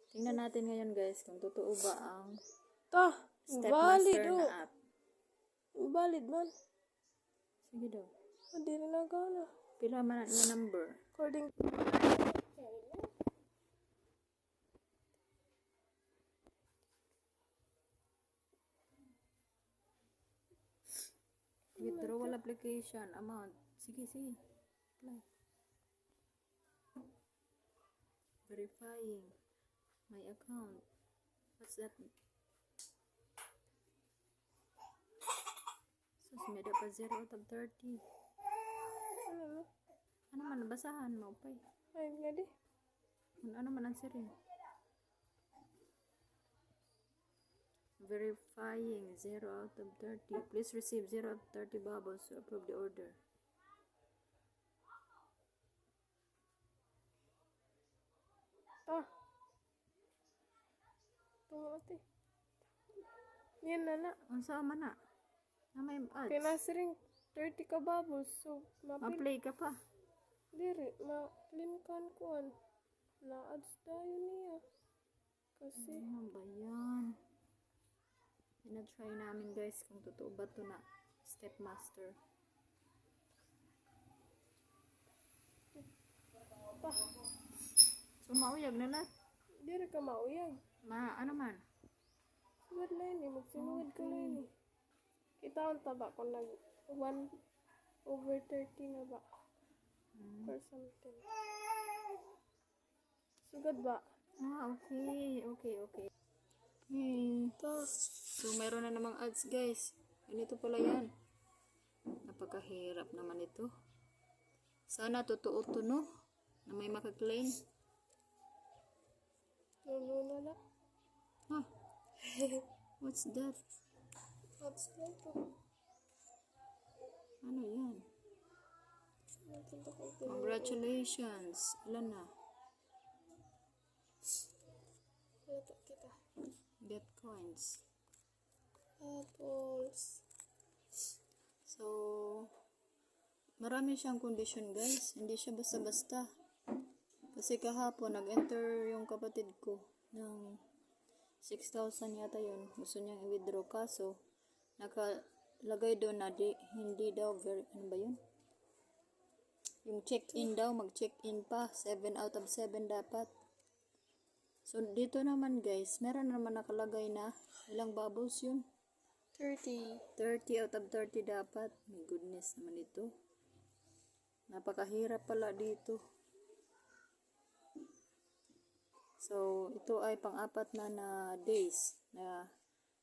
Tingnan natin ngayon guys kung totoo ba ang Valid Stepmaster na app. Valid man. Sige daw. Hindi rin nagana. Pila man ang number. According Withdrawal application amount. Sige. Apply. Verifying my account. What's that? Sus, may pa 0 out of 30. Ano man, basahan mo pa eh. ay nga di. Ano man ang sirin? Verifying 0 out of 30. Please receive 0 out of 30 bubbles to approve the order. Tungo ati. Yan na. Ang sama na. Na may ads. Pinasiring 30 ka bubbles. So, Ma-play ka pa. Diri, ma-linkan kuan. Na-ads tayo niya. Kasi, Ano ba yan? Ina-try namin guys kung totoo ba ito na Stepmaster. So mauyag na lahat. diri ka mauyag. Ano man? Suwad na yun eh. Magsinuwad ka na yun eh. Itaon ta ba kung nag 1/30 na ba? Or something. Sugad ba? Okay. So meron na namang ads guys. Ganito pala yan. Napakahirap naman ito. Sana totoo to no? Na may makaklaim. Lalo na. What's that? Ads na ito. Ano yan? Congratulations. Ilan na? Ito kita. Get coins. Apples. So, marami siyang condition guys. Hindi siya basta-basta. Kasi kahapon, nag-enter yung kapatid ko ng 6,000 yata yun. Gusto niyang i-withdraw kaso, nakalagay doon na hindi daw ano ba yun? Yung check-in daw, mag-check-in pa. 7 out of 7 dapat. So, dito naman guys, meron naman nakalagay na ilang bubbles yun? 30. 30 out of 30 dapat. My goodness naman ito. Napakahirap pala dito. So, ito ay pang-apat na days na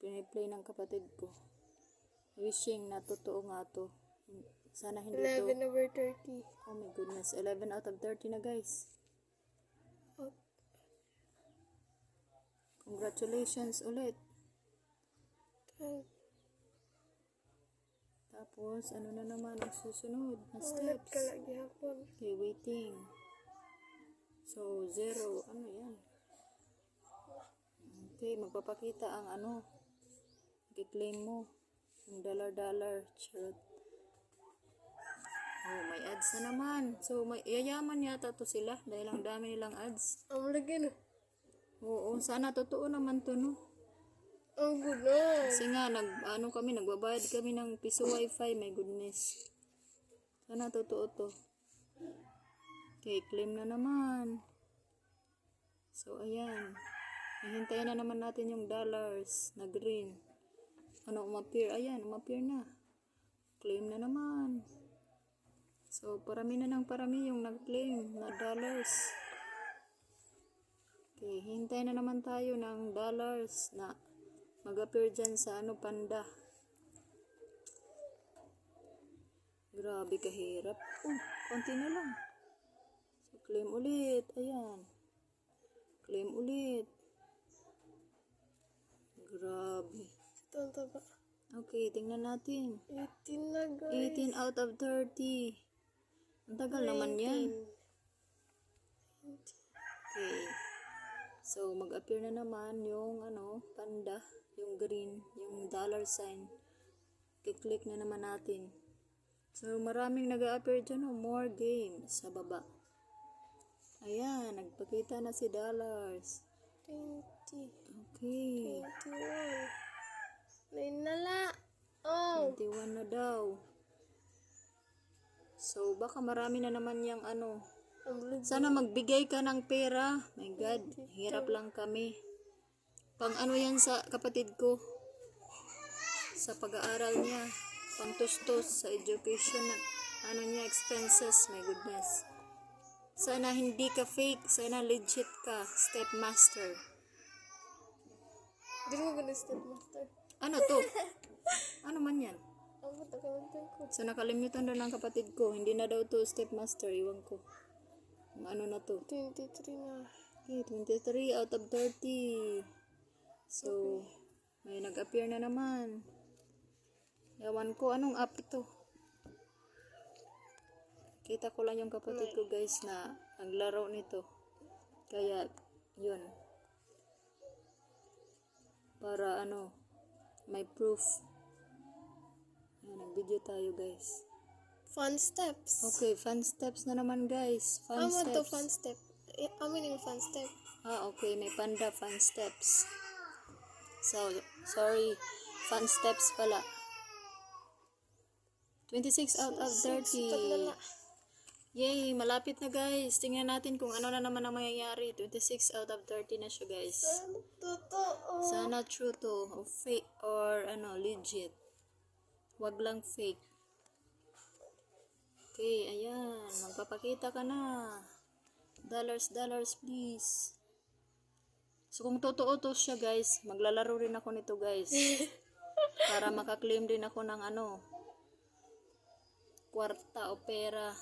piniplay ng kapatid ko. Wishing na totoo nga to. Sana hindi 11/30. Oh my goodness. 11 out of 30 na guys. Congratulations ulit. 12. Tapos, ano na naman ang susunod na Ulit ka steps? lagi hapon. Okay, waiting. So, 0. Ano yan? Okay, magpapakita ang ano. I-claim mo. Yung $. Charot. Oh, may ads na naman. So, may yayaman yata to sila dahil ang dami nilang ads. Ang lagi no. Oo, sana totoo naman to, no? Ang good na. Kasi nga, nagbabayad kami ng piso wifi, my goodness. Sana totoo to. Okay, claim na naman. So, ayan. Hihintayin na naman natin yung dollars na green. Umappear? Ayan, umappear na. Claim na naman. So, parami na ng parami yung nag-claim na dollars. Okay, hintay na naman tayo ng dollars na mag-appear dyan sa Panda. Grabe kahirap. Konti na lang. So, claim ulit. Ayan. Claim ulit. Grabe. Ito ba? Okay, tingnan natin. 18 na guys. 18 out of 30. Ang tagal naman yan. Okay. So, mag-appear na naman yung panda, yung green, yung dollar sign. Kiklik na naman natin. So, maraming nag-a-appear dyan, more games sa baba. Ayan, nagpakita na si dollars. 20. Okay. 21. Nine na la. Oh. 21 na daw. So, baka marami na naman yung ano. Ang blue. Sana magbigay ka ng pera. My God, hirap lang kami. Pang ano yan sa kapatid ko. Sa pag-aaral niya. Pang tustos sa education na ano niya, expenses. My goodness. Sana hindi ka fake. Sana legit ka. Stepmaster. Di mo ganda stepmaster. Ano to? Ano man yan? Ang matakalagtan ko. So nakalimutan na ng kapatid ko. Hindi na daw to stepmaster. Iwan ko. Ano na to? 23 na. Okay, 23 out of 30. So, may nag-appear na naman. Ewan ko, anong app ito? Kita ko lang yung kapatid ko guys na naglaro nito. Kaya, yun. Para ano, may proof. Ayan, nag-video tayo guys. Fun steps. Okay, fun steps na naman guys. Fun Amo to steps. fun step. Amo yung fun step. Okay, may panda fun steps. So, sorry, fun steps pala. 26 out of 30. Taglala. Yay, malapit na guys. Tingnan natin kung ano na naman ang mangyayari. 26 out of 30 na siya guys. Totoo. Sana true to, or fake, or ano, legit. Wag lang fake. Okay, ayan. Magpapakita ka na. Dollars, please. So, kung totoo to siya guys, maglalaro rin ako nito guys. Para makaklaim din ako ng ano, kwarta o pera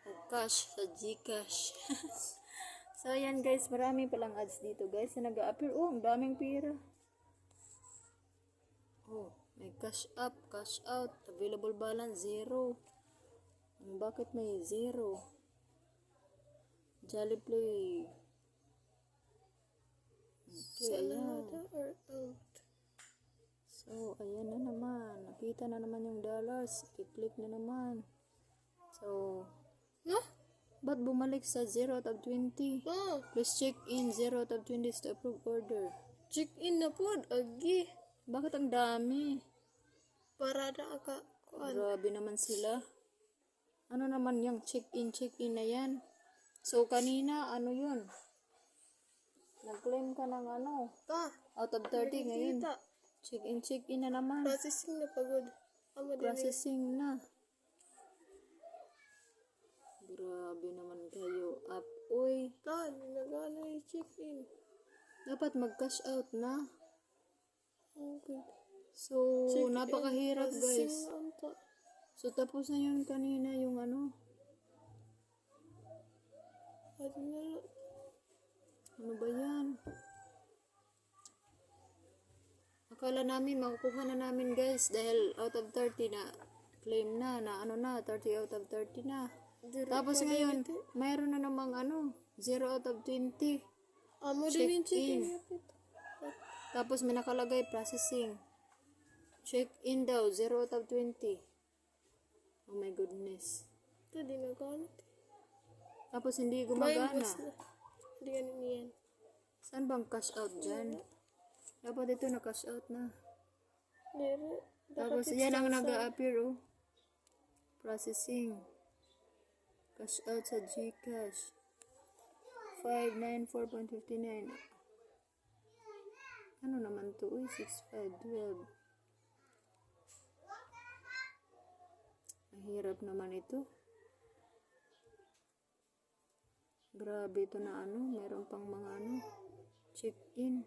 o cash sa Gcash. So, ayan guys, marami palang ads dito guys na nag-a-appear. Oh, ang daming pera. Oh, may cash up, cash out, available balance, 0. Bakit may 0? Jolly Play. Okay, ayan. Or out. So, ayan na naman. Nakita na naman yung dollars. I-click na naman. So, No? ba't bumalik sa 0 out of 20? Oh. Please check in 0 out of 20 is to approve order. Check in na po. Agi. Bakit ang dami? Para na ka. Kuan. Grabe naman sila. Ano naman yung check in na yan? So, kanina, ano yun? Nag-claim ka ng ano? Ta. Out of 30 ngayon. Kita. Check in na naman. Processing na pagod. Amo din. Processing na. Grabe naman kayo. Up. Uy, Ta. Nagana yung check in. dapat mag-cash out na. Okay. So, Check in, napakahirap processing guys. na anta. So, tapos na yun kanina yung ano. Adi na lang. Ano ba yan? Akala namin makukuha na namin guys dahil out of 30 na claim na ano na 30 out of 30 na. Tapos ngayon mayroon na namang ano 0 out of 20. Amo Check din yung check in. in. Tapos may nakalagay processing. Check in daw 0 out of 20. Oh my goodness. Ito di nagana. Tapos hindi gumagana. Hindi ganun yan. Saan bang cash out dyan? Dapat ito na cash out na. Dere. Tapos yan ang nag-a-appear oh. Processing. Cash out sa Gcash. 594.59. Ano naman to? Uy, 6512. Mahirap naman ito. Grabe ito na ano. Meron pang mga ano. Check-in.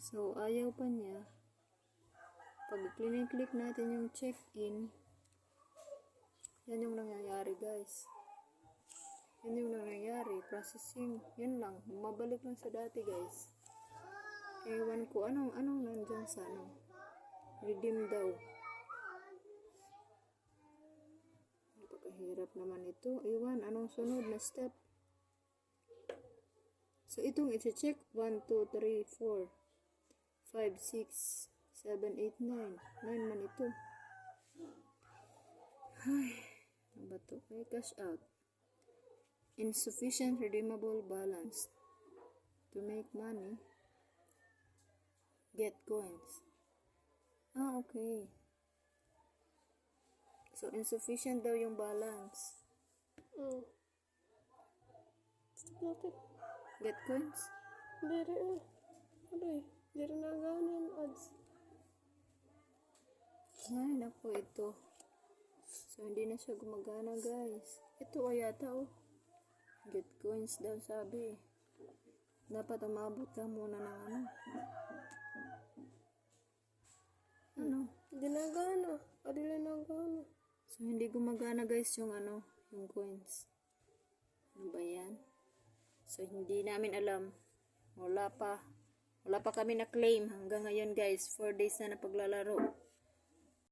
So, ayaw pa niya. Pag click natin yung check-in, yan yung nangyayari guys. Yan yung nangyayari. Processing. Yan lang. Mabalik lang sa dati guys. Ewan ko. Anong nandyan sa ano? Redeem daw. Napakahirap naman ito. Ewan. Anong sunod na step? So, itong iti-check. 1, 2, 3, 4, 5, 6, 7, 8, 9. 9 man ito. Ay. Ano ba ito? Okay, cash out. insufficient redeemable balance. To make money, get coins. Ah, okay. So, insufficient daw yung balance. Stop natin. Get coins? Dere na. Aray. Dere na ganin ads. Ay, naku, ito. So, hindi na siya gumagana, guys. Ito ay yata, oh. Get coins daw, sabi. Dapat umabot ka muna ng ano. Ano? Hindi na gana. Adila na gana. So, hindi gumagana, guys, yung ano, yung coins. Ano ba yan? So, hindi namin alam. Wala pa kami na claim hanggang ngayon, guys. 4 days na paglalaro.